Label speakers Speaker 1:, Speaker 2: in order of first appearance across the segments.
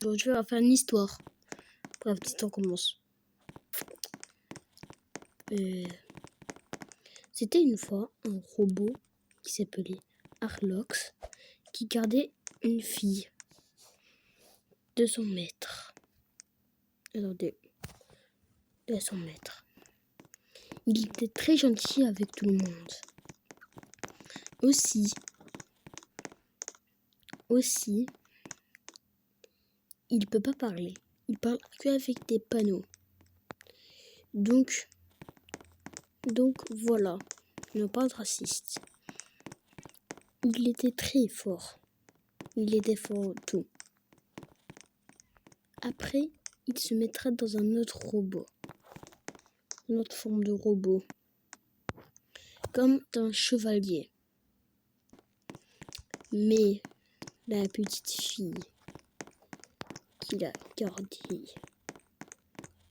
Speaker 1: Donc je vais faire une histoire. Bref, l'histoire commence. C'était une fois un robot qui s'appelait Arlox qui gardait une fille de son maître. De son maître. Il était très gentil avec tout le monde. Aussi, il peut pas parler. Il parle qu'avec des panneaux. Donc voilà, il n'est pas raciste. Il était très fort. Il était fort en tout. Après, il se mettra dans un autre robot. Une autre forme de robot. Comme un chevalier. Mais la petite fille qu'il a gardée de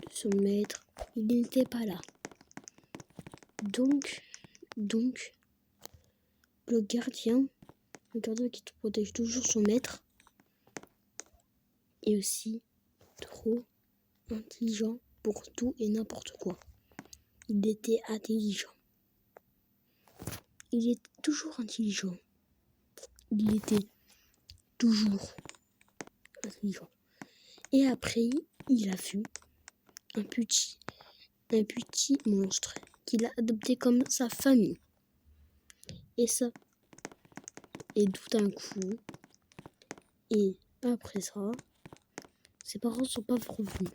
Speaker 1: son maître, il n'était pas là. Donc, le gardien qui te protège toujours son maître, est aussi trop intelligent pour tout et n'importe quoi. Il était intelligent. Il était toujours intelligent. Il était toujours intelligent. Et après, il a vu un petit monstre qu'il a adopté comme sa famille. Et tout d'un coup, et après ça, ses parents sont pas revenus.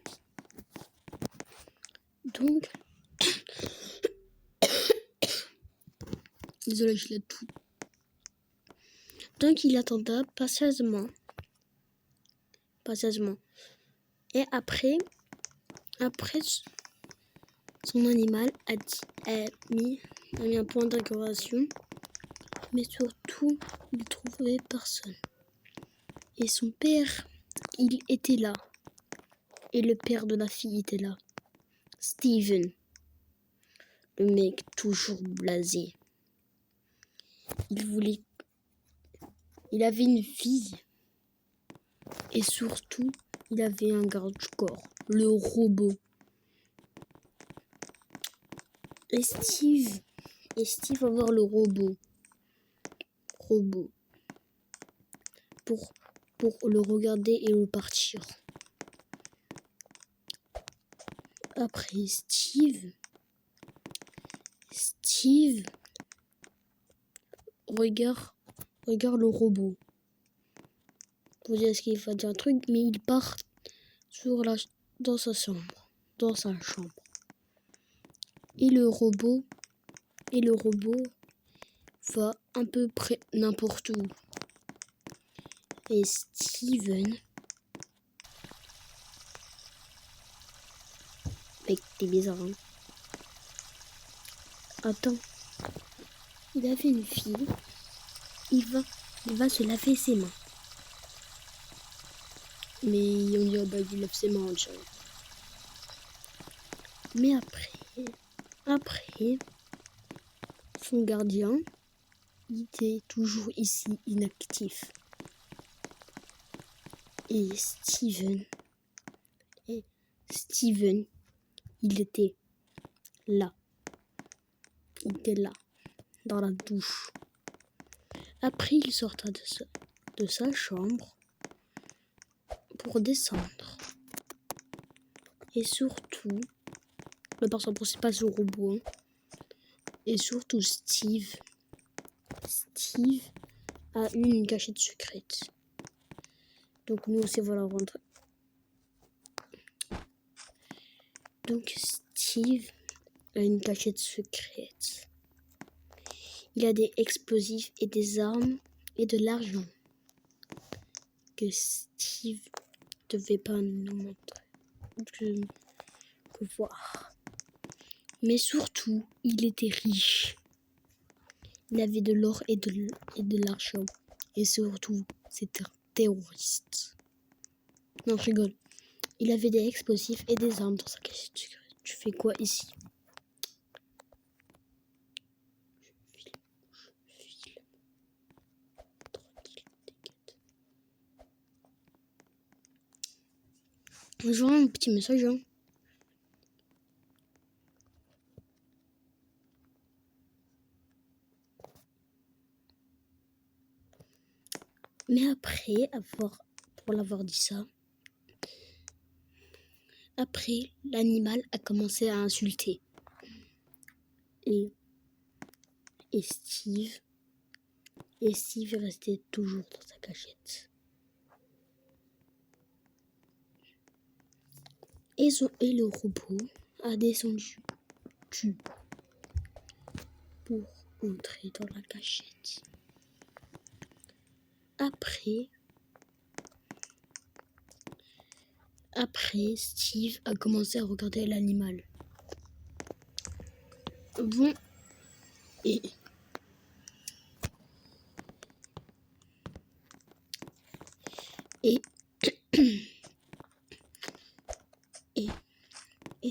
Speaker 1: Donc, désolé, je l'ai tout. Donc, il attendait patiemment. Et après, son animal a mis un point d'interrogation. Mais surtout, il trouvait personne. Et son père, il était là. Et le père de la fille était là. Steven. Le mec toujours blasé. Il avait une fille. Et surtout, il avait un garde-corps. Le robot. Et Steve va voir le robot. Pour le regarder et le partir. Après Steve regarde le robot. Pour dire ce qu'il va dire un truc, mais il part dans sa chambre. Et le robot va à peu près n'importe où. Et Steven, mec, t'es bizarre, hein. Attends, il avait une fille. Il va se laver ses mains. Mais on dit, il lave ses mains, tu vois. Mais après, son gardien, il était toujours ici, inactif. Et Steven, il était là. Dans la douche. Après, il sortait de sa chambre pour descendre. Et surtout, le personnage principal, ce robot, et surtout Steve a eu une cachette secrète. Donc nous aussi, voilà, rentrer. Donc Steve a une cachette secrète. Il a des explosifs et des armes et de l'argent que Steve ne devait pas nous montrer. Je peux voir. Mais surtout, il était riche. Il avait de l'or et de l'argent. Et surtout, c'était un terroriste. Non, je rigole. Il avait des explosifs et des armes dans sa cachette secrète. Tu fais quoi ici? Genre un petit message. Hein. Mais après pour l'avoir dit ça, après l'animal a commencé à insulter. Et Steve est resté toujours dans sa cachette. Et le robot a descendu pour entrer dans la cachette. Après, Steve a commencé à regarder l'animal. Bon, et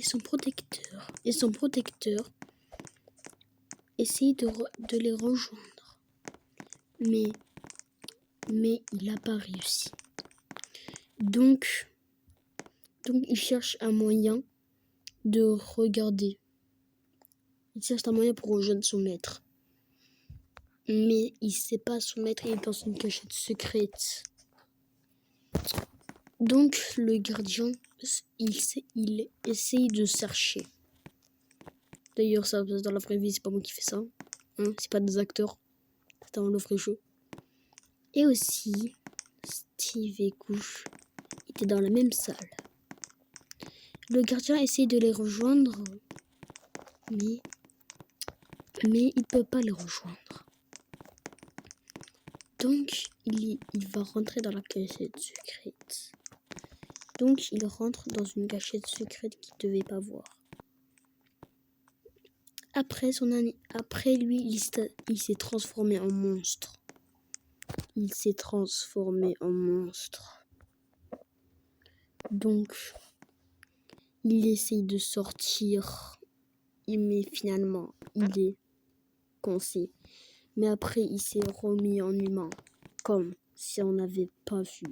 Speaker 1: son protecteur essaye de les rejoindre. Mais il n'a pas réussi. Donc il cherche un moyen de regarder. Il cherche un moyen pour rejoindre son maître. Mais il ne sait pas son maître, il est dans une cachette secrète. Donc le gardien, il essaye de chercher. D'ailleurs, ça dans la vraie vie, c'est pas moi qui fais ça. Hein, c'est pas des acteurs. C'est dans le vrai jeu. Et aussi, Steve et Couche étaient dans la même salle. Le gardien essaye de les rejoindre, mais il ne peut pas les rejoindre. Donc, il va rentrer dans la cachette secrète. Donc, il rentre dans une cachette secrète qu'il ne devait pas voir. Après lui, il s'est transformé en monstre. Donc, il essaye de sortir, mais finalement, il est coincé. Mais après, il s'est remis en humain, comme si on n'avait pas vu.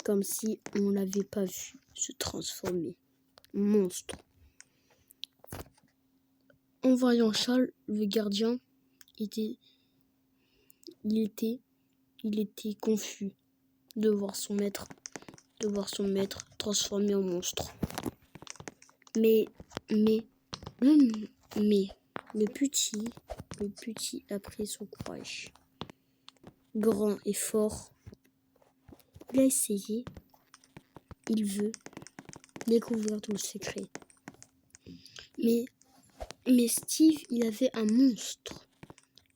Speaker 1: Comme si on l'avait pas vu se transformer en monstre. En voyant Charles, le gardien il était confus de voir son maître transformé en monstre. Mais le petit a pris son courage. Grand et fort, il a essayé. Il veut découvrir tout le secret. Mais Steve, il avait un monstre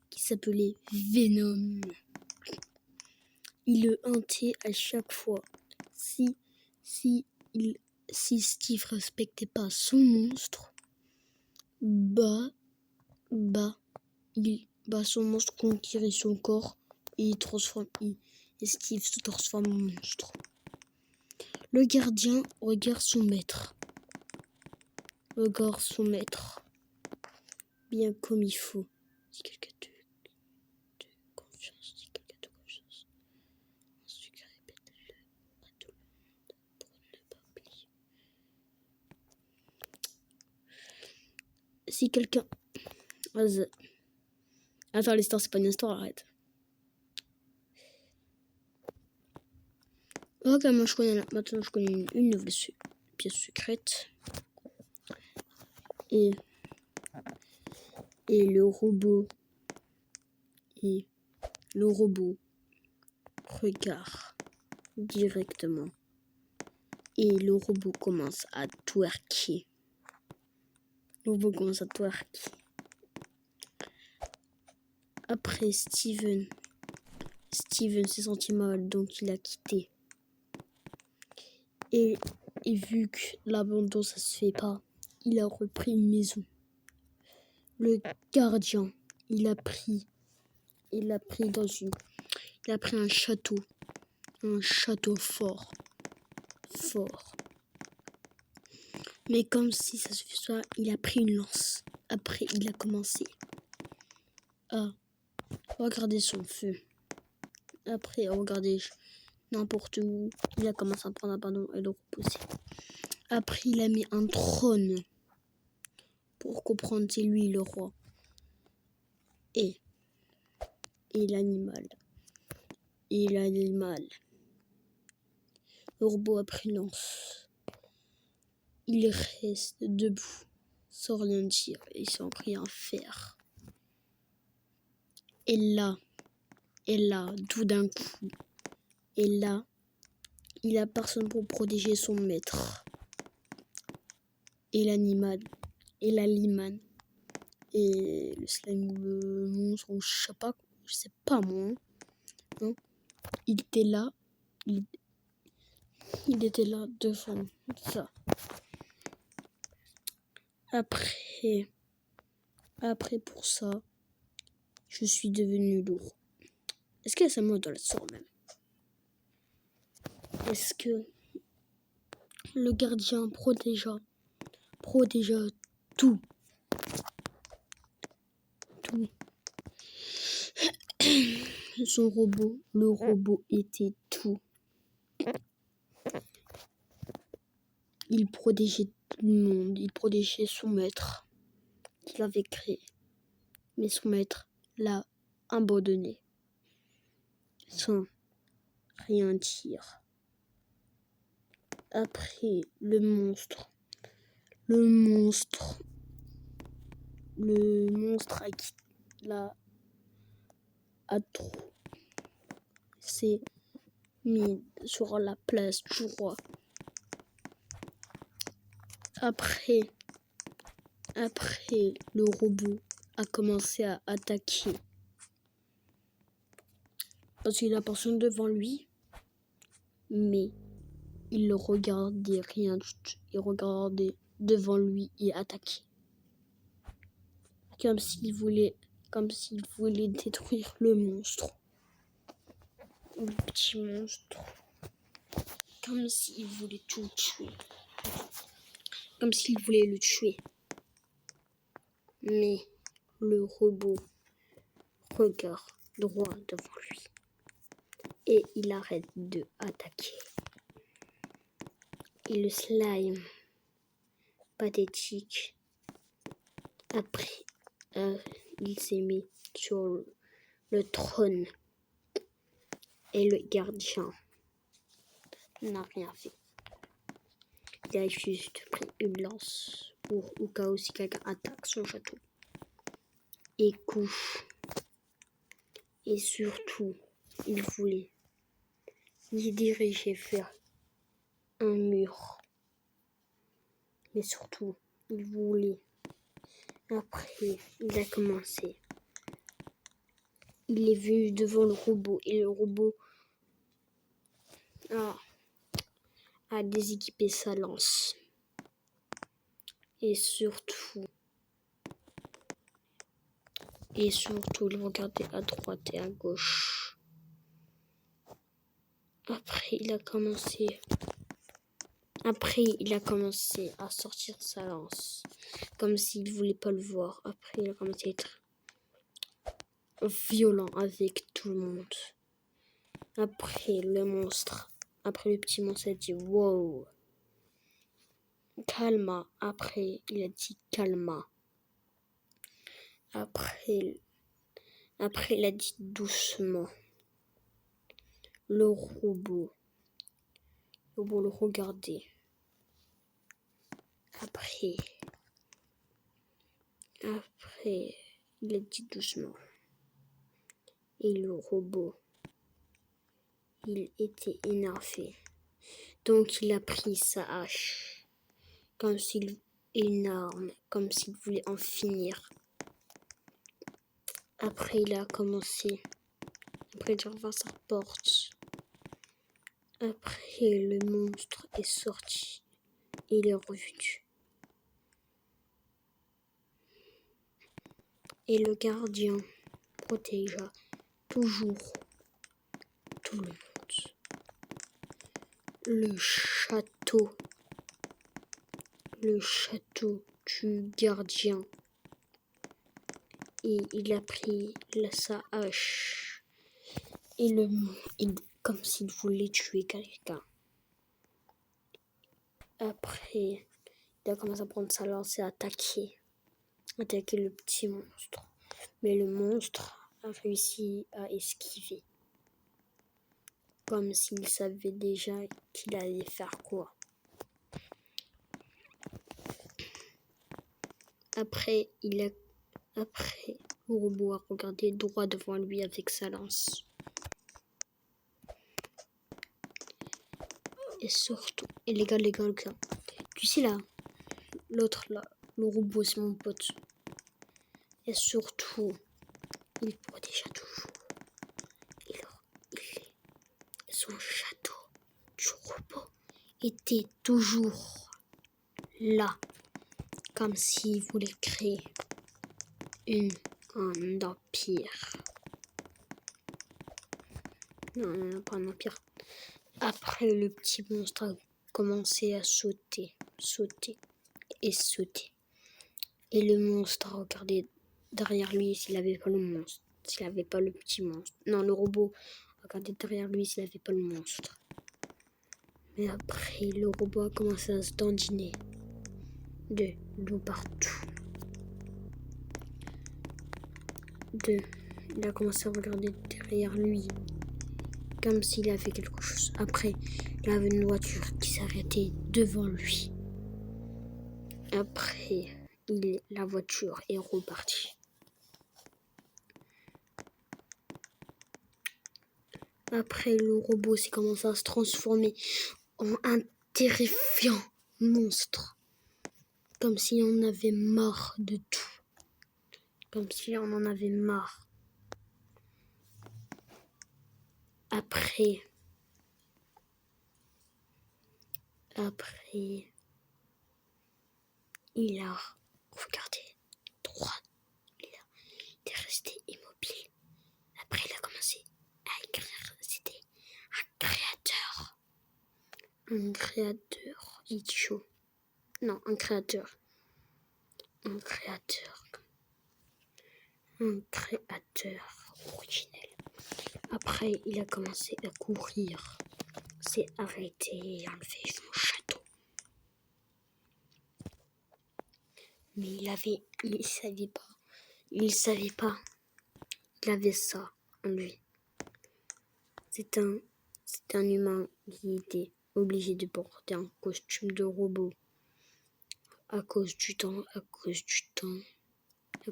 Speaker 1: qui s'appelait Venom. Il le hantait à chaque fois. Si Steve respectait pas son monstre, son monstre conquérait son corps et Steve se transforme en monstre. Le gardien regarde son maître. Bien comme il faut. Si quelqu'un de confiance, ensuite répète-le à tout le monde pour ne pas oublier. Si quelqu'un... Attends, l'histoire, c'est pas une histoire, arrête. Ok, maintenant je connais une nouvelle pièce secrète. Et le robot regarde directement. Et le robot commence à twerker. Après, Steven s'est senti mal, donc il a quitté. Et vu que l'abandon, ça se fait pas, il a repris une maison. Le gardien, il a pris un château fort. Mais comme si ça se fait pas, il a pris une lance. Après, il a commencé à regarder son feu. Après, regarder n'importe où. Il a commencé à prendre un ballon et le repousser. Après, il a mis un trône pour comprendre c'est lui le roi. Et l'animal. Le robot a pris lance. Il reste debout, sans rien dire et sans rien faire. Et là, tout d'un coup, il a personne pour protéger son maître. Et l'animal, et la limane, et le slime ou le monstre, ou je sais pas moi. Hein. Il était là devant ça. Après pour ça, je suis devenu lourd. Est-ce que c'est moi dans le sort même? Est-ce que le gardien protégea tout? Son robot, le robot était tout. Il protégeait tout le monde, il protégeait son maître qu'il avait créé. Mais son maître l'a abandonné sans rien dire. Après, le monstre s'est mis sur la place du roi. Après, le robot a commencé à attaquer. Parce qu'il n'a personne devant lui. Mais il le regardait rien du tout. Il regardait devant lui et attaquait. Comme s'il voulait détruire le monstre. Le petit monstre. Comme s'il voulait tout tuer. Comme s'il voulait le tuer. Mais le robot regarde droit devant lui. Et il arrête de attaquer. Et le slime pathétique, après, il s'est mis sur le trône. Et le gardien n'a rien fait. Il a juste pris une lance pour au cas où si quelqu'un attaque son château. Et couche. Et surtout, il voulait y diriger vers un mur. Mais surtout, il voulait. Après, il a commencé. Il est venu devant le robot et le robot a déséquipé sa lance. Et surtout, il regardait à droite et à gauche. Après, il a commencé à sortir sa lance, comme s'il voulait pas le voir. Après, il a commencé à être violent avec tout le monde. Après, le petit monstre a dit wow. Calma. Après, il a dit calma. Après, il a dit doucement. Le robot le regardait. Après, il a dit doucement. Et le robot, il était énervé. Donc, il a pris sa hache. Une arme, comme s'il voulait en finir. Après, il a commencé. Après, il a ouvert sa porte. Après, le monstre est sorti. Et il est revenu. Et le gardien protégea toujours tout le monde. Le château du gardien. Et il a pris sa hache. Et comme s'il voulait tuer quelqu'un. Après, il a commencé à prendre sa lance et attaquer le petit monstre. Mais le monstre a réussi à esquiver, comme s'il savait déjà qu'il allait faire quoi. Après, le robot a regardé droit devant lui avec sa lance. Et surtout, et les gars, tu sais là, l'autre là, le robot c'est mon pote. Et surtout, il protégeait toujours. Son château du robot était toujours là, comme s'il voulait créer un empire. Non, pas un empire. Après, le petit monstre a commencé à sauter. Et le monstre a regardé derrière lui s'il n'avait pas le monstre, s'il n'avait pas le petit monstre. Non, le robot a regardé derrière lui s'il n'avait pas le monstre. Mais après, le robot a commencé à se dandiner de l'eau partout. Il a commencé à regarder derrière lui comme s'il avait quelque chose. Après, il y avait une voiture qui s'arrêtait devant lui. Après, la voiture est repartie. Après, le robot s'est commencé à se transformer en un terrifiant monstre. Comme si on avait marre de tout. Comme si on en avait marre. Après, il a regardé droit. Il est resté immobile. Après, il a commencé à écrire. C'était un créateur idiot. Non, un créateur originel. Après, il a commencé à courir. S'est arrêté et enlevé son château. Mais il savait pas. Il avait ça en lui. C'est un humain qui était obligé de porter un costume de robot à cause du temps, à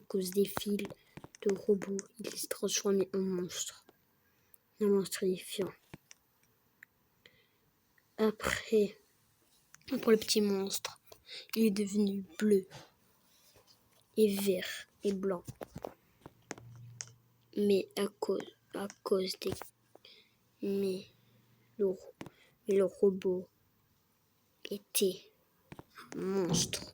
Speaker 1: cause des fils de robot. Il s'est transformé en monstre. Un monstre défiant. Après le petit monstre, il est devenu bleu et vert et blanc. Mais le robot était un monstre.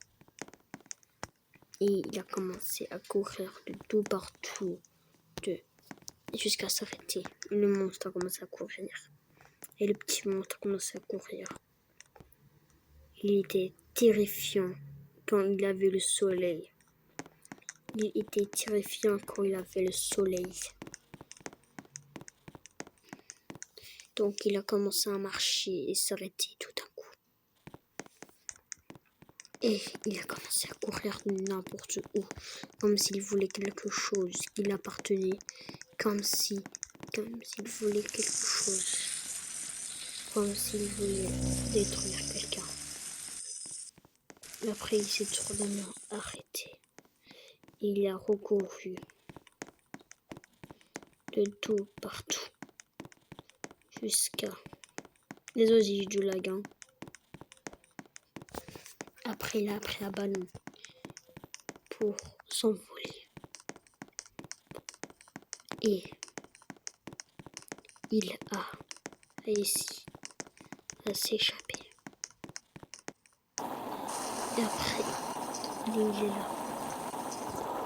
Speaker 1: Et il a commencé à courir de tout partout, jusqu'à s'arrêter. Le monstre a commencé à courir. Et le petit monstre a commencé à courir. Il était terrifiant quand il avait le soleil. Donc il a commencé à marcher et s'arrêter tout d'un coup. Et il a commencé à courir n'importe où, comme s'il voulait quelque chose qui l'appartenait, comme s'il voulait quelque chose, comme s'il voulait détruire quelqu'un. Après, il s'est totalement arrêté. Il a recouru de tout partout, jusqu'à les osiers du lagon. Après, il a pris un ballon pour s'envoler. Et il a réussi à s'échapper. Et après, il est là.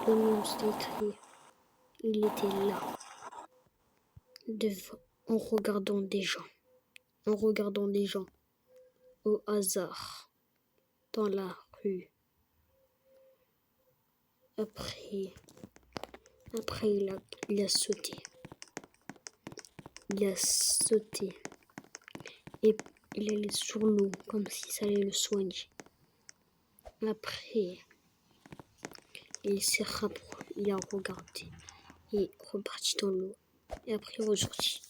Speaker 1: Le monstre il était là, devant, en regardant des gens au hasard dans la rue. Après il a sauté il a sauté et il allait sur l'eau comme si ça allait le soigner. Après, il a regardé et reparti dans l'eau. Et après, il est ressorti.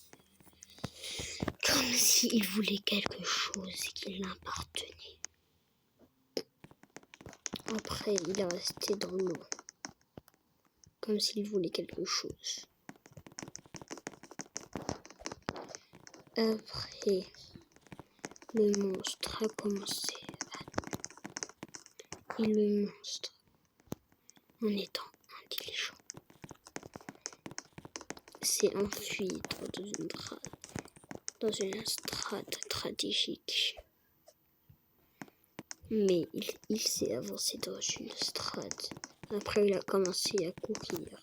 Speaker 1: Comme s'il voulait quelque chose qui l'appartenait. Après, il est resté dans l'eau. Comme s'il voulait quelque chose. Après, le monstre a commencé à... Et le monstre, en étant intelligent, s'est enfui dans une strate stratégique. Mais il s'est avancé dans une strate. Après, il a commencé à courir.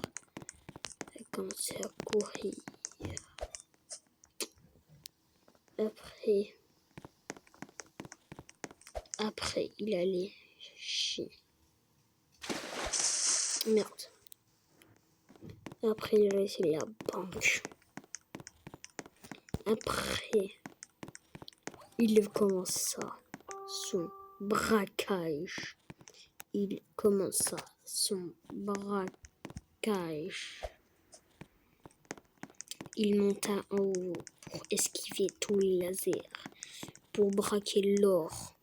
Speaker 1: Après, il allait chez... Merde. Après, il a laissé la banque. Après, il commença son braquage. Il monta en haut pour esquiver tous les lasers, pour braquer l'or,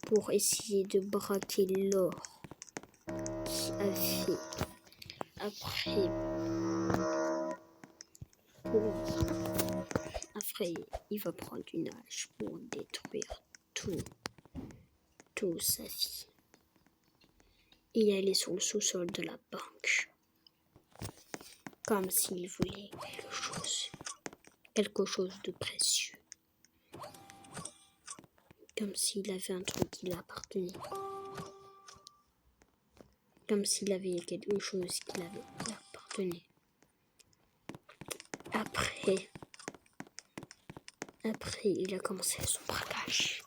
Speaker 1: pour essayer de braquer l'or qui avait. Après, il va prendre une hache pour détruire tout sa vie. Il allait sur le sous-sol de la banque. Comme s'il voulait quelque chose de précieux. Comme s'il avait un truc qui l'appartenait. Comme s'il avait quelque chose qui l'appartenait. Après, il a commencé son braquage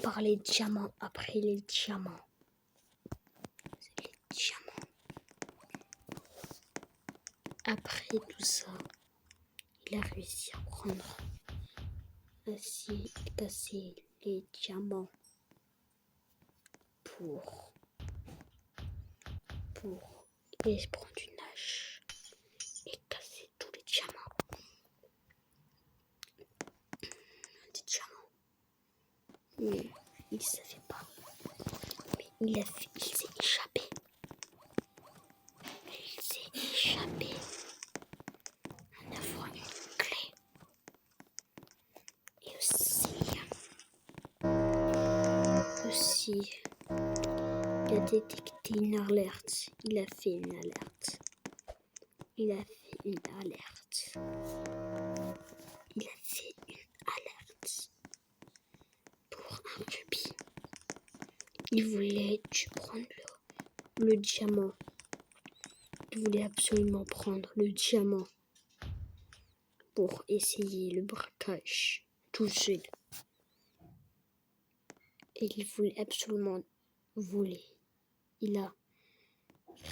Speaker 1: par les diamants. Après les diamants. Après tout ça, il a réussi à casser les diamants pour prendre une hache et casser tous les diamants. Des diamants. Mais il ne savait pas. Mais il s'est échappé. En avoir une clé. Et aussi, il a détecté une alerte. Il a fait une alerte pour un rubis. Il voulait prendre le diamant. Il voulait absolument prendre le diamant pour essayer le braquage tout seul. Et il voulait absolument voler. Il a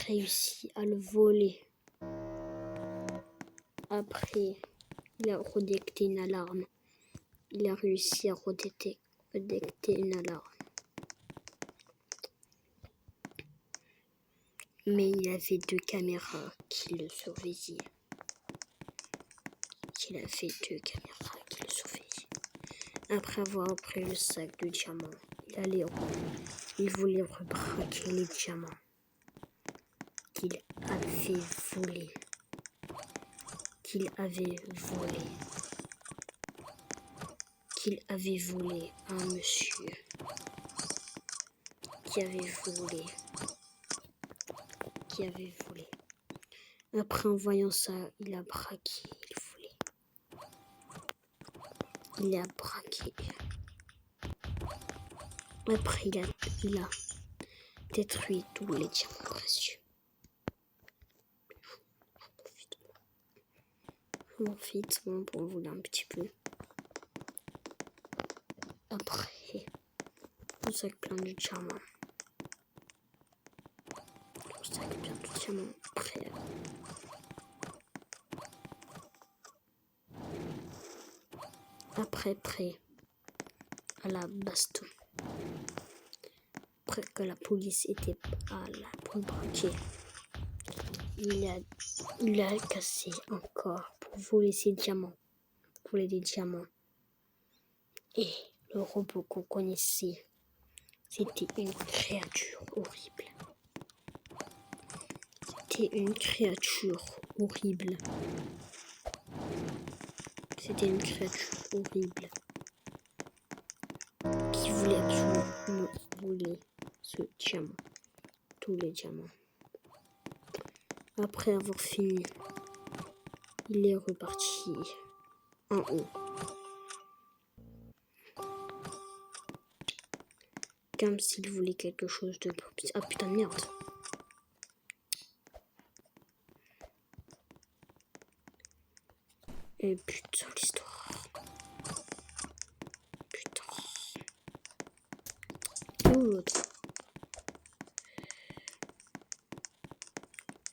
Speaker 1: réussi à le voler. Après, il a redétecté une alarme. Il a réussi à redétecter une alarme. Mais il avait 2 caméras qui le surveillaient. Après avoir pris le sac de diamants, il voulait rebraquer les diamants qu'il avait volé à un monsieur qui avait volé. Après, en voyant ça, il a braqué. Il a braqué. Après, il a détruit tous les diamants précieux. Je profite pour vous dire un petit peu. Après, un sac plein de diamants. Après, prêt à la baston. Après que la police était à la pour le braquer, il a cassé encore pour voler ses diamants. Voler des diamants. Et le robot qu'on connaissait, c'était une créature horrible. C'était une créature horrible. C'était une créature horrible qui voulait absolument voler ce diamant, tous les diamants. Après avoir fini, il est reparti en haut. Comme s'il voulait quelque chose de... Ah putain de merde. Et putain l'histoire. Putain. Où l'autre?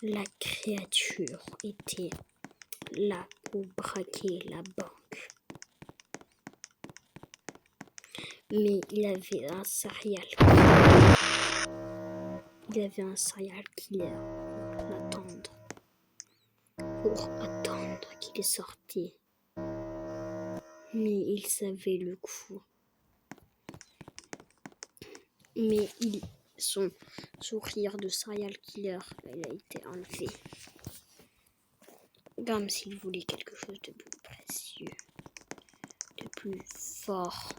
Speaker 1: La créature était là pour braquer la banque. Mais il avait un serial killer pour attendre qu'il sortait. Mais il savait le coup. Mais son sourire de serial killer, il a été enlevé. Comme s'il voulait quelque chose de plus précieux, de plus fort.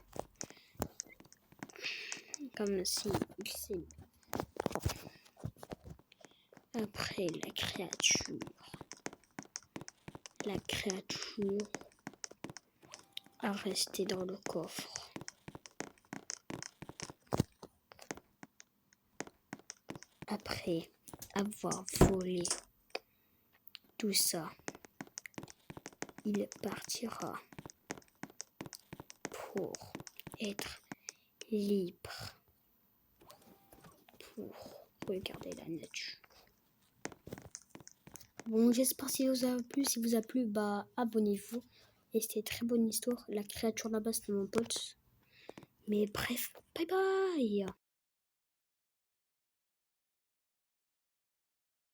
Speaker 1: Comme s'il s'est... Après la créature a resté dans le coffre. Après avoir volé tout ça, il partira pour être libre, pour regarder la nature. Bon, j'espère que ça vous a plu. Si vous a plu, bah abonnez-vous. Et c'était très bonne histoire. La créature là-bas, c'était mon pote. Mais bref, bye bye.